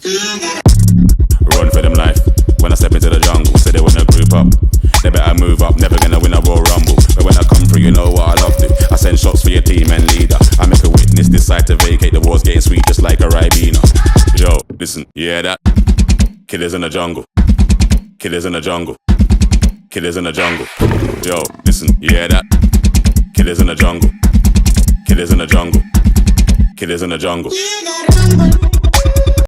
Run for them life. When I step into the jungle, say they wanna group up. They better move up, never gonna win a Royal Rumble. But when I come through, you know what I love to. I send shots for your team and leader. I make a witness decide to vacate. The war's getting sweet just like a Ribena. Yo, listen, you hear that? Killers in the jungle. Killers in the jungle. Killers in the jungle. Yo, listen, you hear that? Killers in the jungle. Killers in the jungle. Killers in the jungle.